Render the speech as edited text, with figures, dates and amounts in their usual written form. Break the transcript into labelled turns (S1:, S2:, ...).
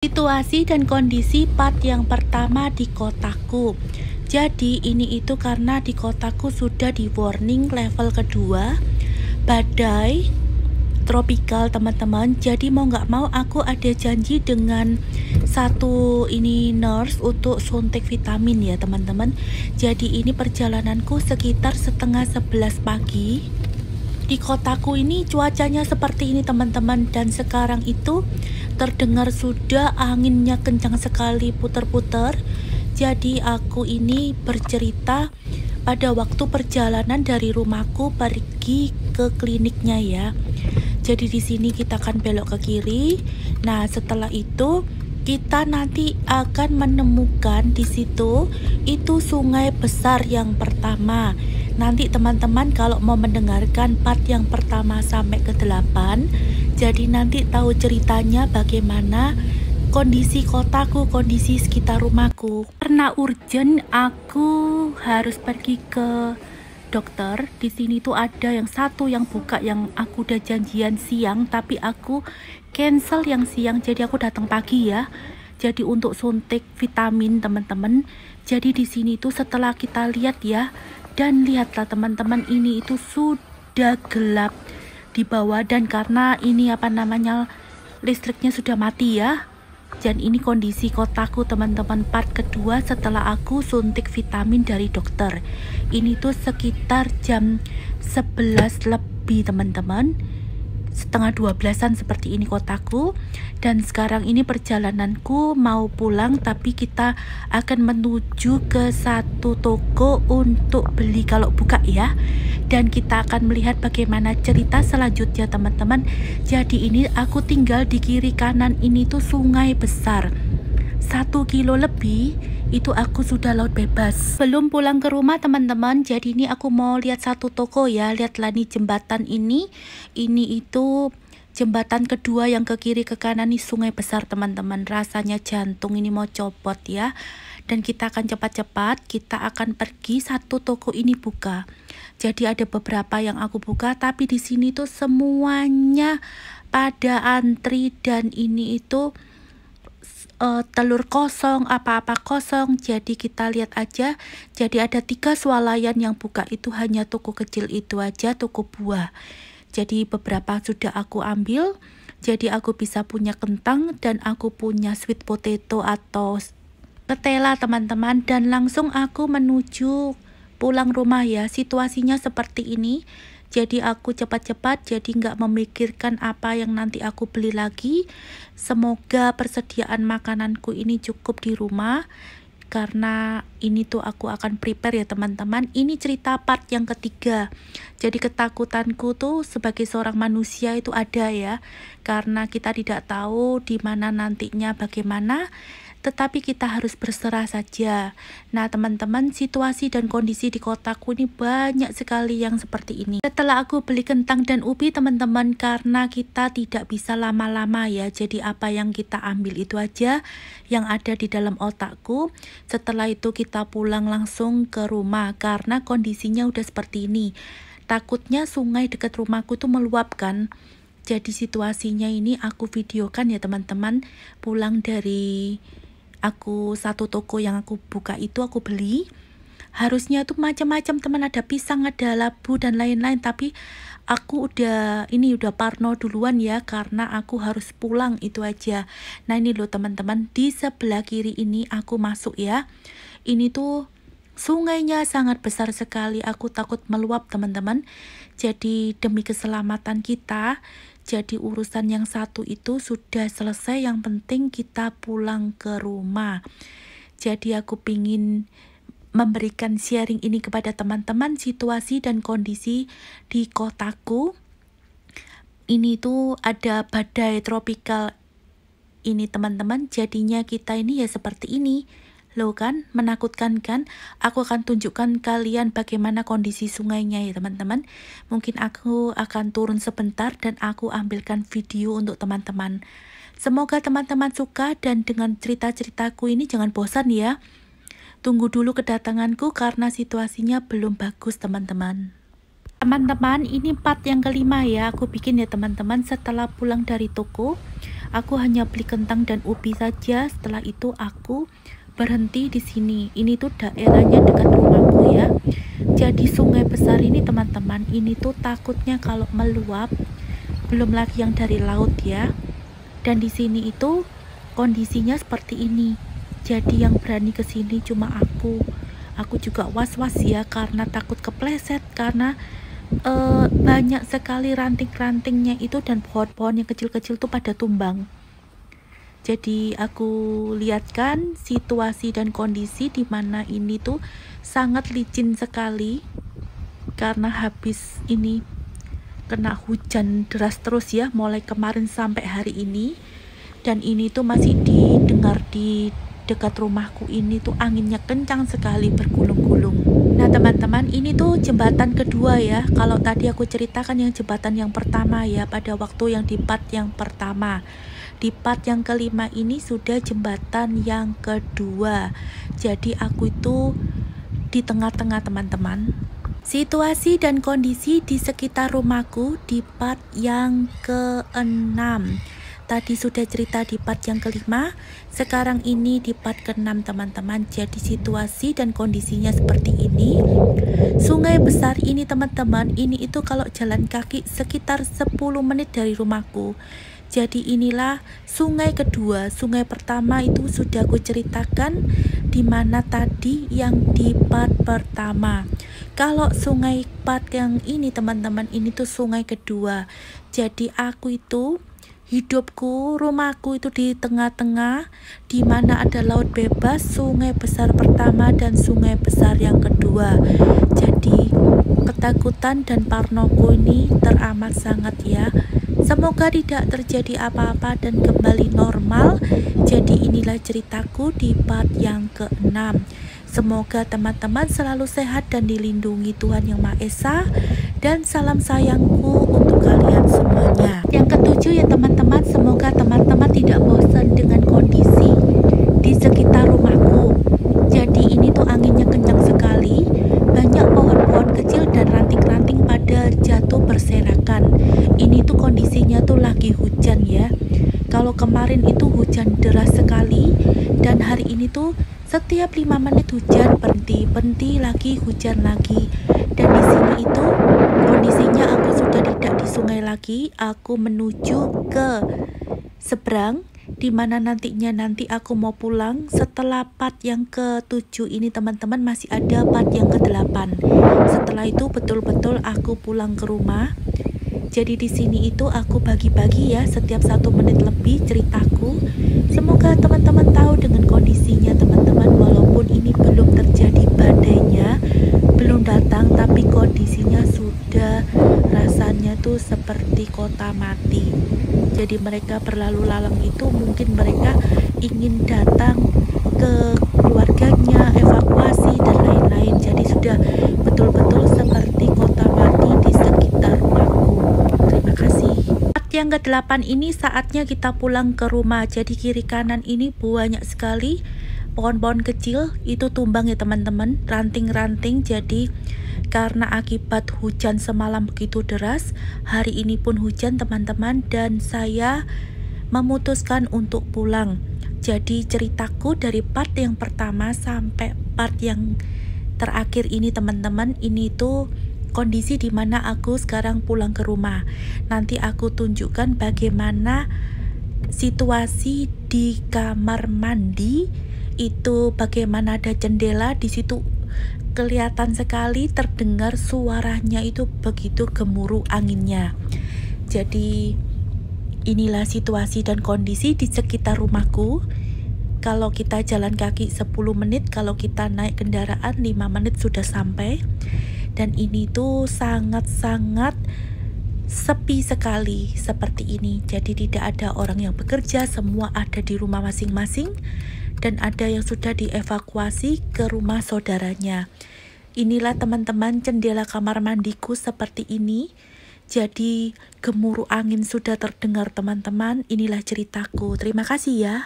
S1: Situasi dan kondisi part yang pertama di kotaku. Jadi ini itu karena di kotaku sudah di warning level kedua, badai tropikal teman-teman. Jadi mau nggak mau aku ada janji dengan satu ini nurse untuk suntik vitamin ya teman-teman. Jadi ini perjalananku sekitar setengah 11 pagi. Di kotaku ini cuacanya seperti ini teman-teman, dan sekarang itu terdengar sudah anginnya kencang sekali putar-putar. Jadi aku ini bercerita pada waktu perjalanan dari rumahku pergi ke kliniknya ya. Jadi di sini kita akan belok ke kiri. Nah, setelah itu kita nanti akan menemukan di situ itu sungai besar yang pertama. Nanti teman-teman kalau mau mendengarkan part yang pertama sampai ke 8, jadi nanti tahu ceritanya bagaimana kondisi kotaku, kondisi sekitar rumahku. Karena urgent aku harus pergi ke dokter. Di sini tuh ada yang satu yang buka yang aku udah janjian siang, tapi aku cancel yang siang, jadi aku datang pagi ya. Jadi untuk suntik vitamin teman-teman. Jadi di sini tuh setelah kita lihat ya, dan lihatlah teman-teman, ini itu sudah gelap di bawah, dan karena ini listriknya sudah mati ya. Dan ini kondisi kotaku teman-teman part kedua setelah aku suntik vitamin dari dokter. Ini tuh sekitar jam 11 lebih teman-teman, setengah 12-an seperti ini kotaku. Dan sekarang ini perjalananku mau pulang, tapi kita akan menuju ke satu toko untuk beli kalau buka ya. Dan kita akan melihat bagaimana cerita selanjutnya teman-teman. Jadi ini aku tinggal di kiri kanan ini tuh sungai besar, 1 kilo lebih itu aku sudah laut bebas. Belum pulang ke rumah teman-teman, jadi ini aku mau lihat satu toko ya. Lihatlah nih jembatan ini itu jembatan kedua yang ke kiri ke kanan nih sungai besar teman-teman. Rasanya jantung ini mau copot ya. Dan kita akan cepat-cepat, kita akan pergi satu toko ini buka. Jadi ada beberapa yang aku buka, tapi di sini tuh semuanya pada antri, dan ini itu telur kosong, apa-apa kosong. Jadi kita lihat aja. Jadi ada 3 swalayan yang buka, itu hanya toko kecil itu aja, toko buah. Jadi beberapa sudah aku ambil. Jadi aku bisa punya kentang, dan aku punya sweet potato atau ketela teman-teman. Dan langsung aku menuju pulang rumah ya. Situasinya seperti ini. Jadi aku cepat-cepat, jadi nggak memikirkan apa yang nanti aku beli lagi. Semoga persediaan makananku ini cukup di rumah, karena ini tuh aku akan prepare ya teman-teman. Ini cerita part yang ketiga. Jadi ketakutanku tuh sebagai seorang manusia itu ada ya, karena kita tidak tahu di mana nantinya bagaimana. Tetapi kita harus berserah saja. Nah teman-teman, situasi dan kondisi di kotaku ini banyak sekali yang seperti ini. Setelah aku beli kentang dan ubi teman-teman, karena kita tidak bisa lama-lama ya, jadi apa yang kita ambil itu aja yang ada di dalam otakku. Setelah itu kita pulang langsung ke rumah, karena kondisinya udah seperti ini. Takutnya sungai dekat rumahku tuh meluap kan. Jadi situasinya ini aku videokan ya teman-teman. Pulang dari aku satu toko yang aku buka itu aku beli, harusnya tuh macam-macam teman, ada pisang, ada labu dan lain-lain, tapi aku udah parno duluan ya, karena aku harus pulang itu aja. Nah ini loh teman-teman, di sebelah kiri ini aku masuk ya. Ini tuh sungainya sangat besar sekali, aku takut meluap teman-teman. Jadi demi keselamatan kita, jadi urusan yang satu itu sudah selesai, yang penting kita pulang ke rumah. Jadi aku pingin memberikan sharing ini kepada teman-teman, situasi dan kondisi di kotaku. Ini tuh ada badai tropikal ini teman-teman, jadinya kita ini ya seperti ini. Loh kan, menakutkan kan? Aku akan tunjukkan kalian bagaimana kondisi sungainya ya teman-teman. Mungkin aku akan turun sebentar dan aku ambilkan video untuk teman-teman. Semoga teman-teman suka, dan dengan cerita-ceritaku ini jangan bosan ya. Tunggu dulu kedatanganku karena situasinya belum bagus teman-teman. Teman-teman, ini part yang kelima ya aku bikin ya teman-teman. Setelah pulang dari toko, Aku hanya beli kentang dan ubi saja. Setelah itu aku berhenti di sini. Ini tuh daerahnya dekat rumahku ya. Jadi sungai besar ini teman-teman, ini tuh takutnya kalau meluap, belum lagi yang dari laut ya. Dan di sini itu kondisinya seperti ini. Jadi yang berani ke sini cuma aku. Aku juga was-was ya karena takut kepleset, karena banyak sekali ranting-rantingnya itu dan pohon-pohon yang kecil-kecil tuh pada tumbang. Jadi aku lihatkan situasi dan kondisi di mana ini tuh sangat licin sekali karena habis ini kena hujan deras terus ya, mulai kemarin sampai hari ini. Dan ini tuh masih didengar di dekat rumahku ini tuh anginnya kencang sekali, bergulung-gulung. Nah teman-teman, ini tuh jembatan kedua ya. Kalau tadi aku ceritakan yang jembatan yang pertama ya, pada waktu yang di part yang pertama. Di part yang kelima ini sudah jembatan yang kedua. Jadi aku itu di tengah-tengah teman-teman. Situasi dan kondisi di sekitar rumahku di part yang ke-6. Tadi sudah cerita di part yang kelima, sekarang ini di part ke-6 teman-teman. Jadi situasi dan kondisinya seperti ini. Sungai besar ini teman-teman, ini itu kalau jalan kaki sekitar 10 menit dari rumahku. Jadi inilah sungai kedua. Sungai pertama itu sudah aku ceritakan di mana tadi yang di part pertama. Kalau sungai part yang ini teman-teman, ini tuh sungai kedua. Jadi aku itu hidupku, rumahku itu di tengah-tengah, di mana ada laut bebas, sungai besar pertama dan sungai besar yang kedua. Jadi ketakutan dan parnoku ini teramat sangat ya. Semoga tidak terjadi apa-apa dan kembali normal. Jadi inilah ceritaku di part yang ke-6. Semoga teman-teman selalu sehat dan dilindungi Tuhan Yang Maha Esa. Dan salam sayangku untuk kalian semuanya. Yang ketujuh ya teman-teman, semoga teman-teman tidak bosan dengan kondisi di sekitar rumahku. Jadi ini tuh anginnya kencang sekali, banyak pohon-pohon kecil dan ranting-ranting pada jatuh berserakan. Ini tuh kondisinya tuh lagi hujan ya. Kalau kemarin itu hujan deras sekali, dan hari ini tuh setiap 5 menit hujan, berhenti lagi, hujan lagi. Dan di sini itu kondisinya aku sudah tidak di sungai lagi, aku menuju ke seberang, dimana nanti aku mau pulang. Setelah part yang ke-7 ini teman-teman, masih ada part yang ke-8. Setelah itu betul-betul aku pulang ke rumah. Jadi di sini itu aku bagi-bagi ya, setiap 1 menit lebih ceritaku. Semoga teman-teman tahu dengan kondisinya teman-teman, walaupun ini belum terjadi badainya, belum datang, tapi kondisinya sudah rasanya tuh seperti kota mati. Jadi mereka berlalu lalang itu mungkin mereka ingin datang ke keluarganya, evakuasi dan lain-lain. Jadi sudah betul-betul seperti kota mati di sekitar rumahku. Terima kasih. Yang ke-8 ini saatnya kita pulang ke rumah. Jadi kiri kanan ini banyak sekali pohon-pohon kecil itu tumbang ya teman-teman, ranting-ranting. Jadi karena akibat hujan semalam begitu deras, hari ini pun hujan teman-teman, dan saya memutuskan untuk pulang. Jadi ceritaku dari part yang pertama sampai part yang terakhir ini teman-teman, ini tuh kondisi dimana aku sekarang pulang ke rumah. Nanti aku tunjukkan bagaimana situasi di kamar mandi itu, bagaimana ada jendela di situ, kelihatan sekali terdengar suaranya itu begitu gemuruh anginnya. Jadi inilah situasi dan kondisi di sekitar rumahku. Kalau kita jalan kaki 10 menit, kalau kita naik kendaraan 5 menit sudah sampai. Dan ini tuh sangat-sangat sepi sekali seperti ini. Jadi tidak ada orang yang bekerja, semua ada di rumah masing-masing. Dan ada yang sudah dievakuasi ke rumah saudaranya. Inilah teman-teman jendela kamar mandiku seperti ini. Jadi gemuruh angin sudah terdengar teman-teman. Inilah ceritaku. Terima kasih ya.